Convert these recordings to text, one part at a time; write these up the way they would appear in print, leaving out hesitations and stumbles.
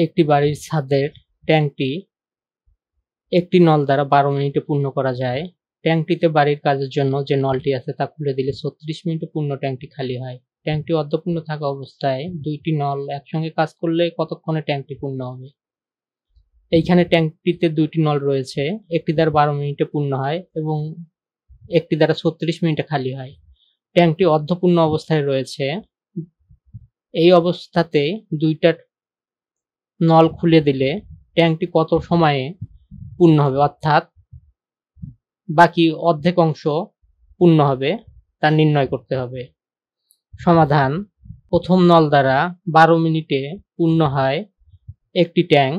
একটি বাড়ির ছাদের ট্যাঙ্কটি একটি নল দ্বারা 12 মিনিটে পূর্ণ করা যায়। ট্যাঙ্কটিতে বাড়ির কাজের জন্য যে নলটি আছে তা খুলে দিলে 36 মিনিটে পূর্ণ ট্যাঙ্কটি খালি হয়। ট্যাঙ্কটি অর্ধপূর্ণ থাকা অবস্থায় 2টি নল একসঙ্গে কাজ করলে কতক্ষণে ট্যাঙ্কটি পূর্ণ হবে? এইখানে ট্যাঙ্কটিতে 2টি নল রয়েছে। একটি দ্বারা 12 মিনিটে পূর্ণ হয় এবং একটি দ্বারা 36 মিনিটে খালি হয়। ট্যাঙ্কটি অর্ধপূর্ণ অবস্থায় রয়েছে। এই অবস্থাতে 2টা নল খুলে দিলে ট্যাঙ্কটি কত সময়ে পূর্ণ হবে, অর্থাৎ বাকি অর্ধেক অংশ পূর্ণ হবে তা নির্ণয় করতে হবে। সমাধান: প্রথম নল দ্বারা 12 মিনিটে পূর্ণ হয় একটি ট্যাঙ্ক।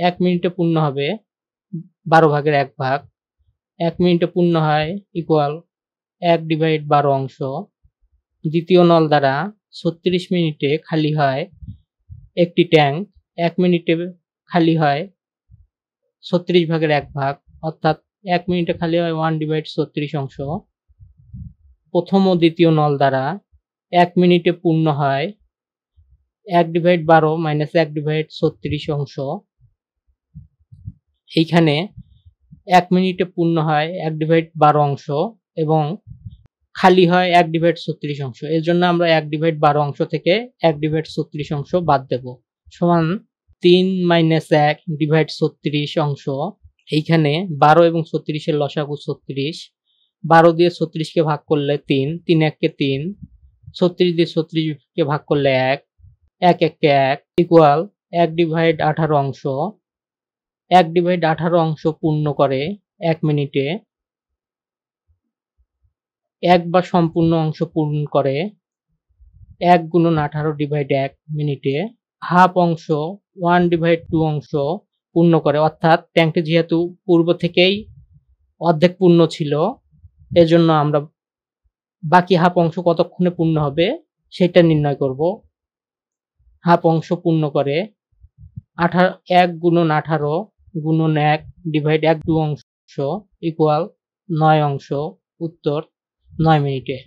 1 মিনিটে পূর্ণ হবে 12 ভাগের 1 ভাগ। 1 মিনিটে পূর্ণ হয় ইকুয়াল 1/12 অংশ। দ্বিতীয় নল দ্বারা 36 মিনিটে খালি হয় একটি ট্যাঙ্ক। 1 মিনিটে খালি হয় 36 ভাগের 1 ভাগ, অর্থাৎ 1 মিনিটে খালি হয় 1/36 অংশ। প্রথম ও দ্বিতীয় নল দ্বারা 1 মিনিটে পূর্ণ হয় 1/12 মাইনাস 1/36 অংশ। এইখানে 1 মিনিটে পূর্ণ হয় 1/12 অংশ এবং খালি হয় 1/36 অংশ। এর জন্য আমরা 1/12 অংশ থেকে 1/36 অংশ বাদ দেব। সমান 3 মাইনাস 1/36 অংশ। এইখানে 12 এবং 36 এর লসাগু 36। 12 দিয়ে 36 কে ভাগ করলে 3, 3 1 কে 3, 36 দিয়ে 36 কে ভাগ করলে 1, 1 1 কে 1 ইকুয়াল 1/18 অংশ। 1/18 অংশ পূর্ণ করে 1 মিনিটে। 1 বা সম্পূর্ণ অংশ পূর্ণ করে 1 গুণন 18/1 মিনিটে। হাফ অংশ 1/2 অংশ পূর্ণ করে, অর্থাৎ ট্যাঙ্কটি যেহেতু পূর্ব থেকেই অর্ধেক পূর্ণ ছিল, এজন্য আমরা বাকি হাফ অংশ কতক্ষণে পূর্ণ হবে সেটা নির্ণয় করব। হাফ অংশ পূর্ণ করে 1 গুণন 18 গুণন 1/2 অংশ ইকুয়াল 9 অংশ। উত্তর 9 মিনিটে।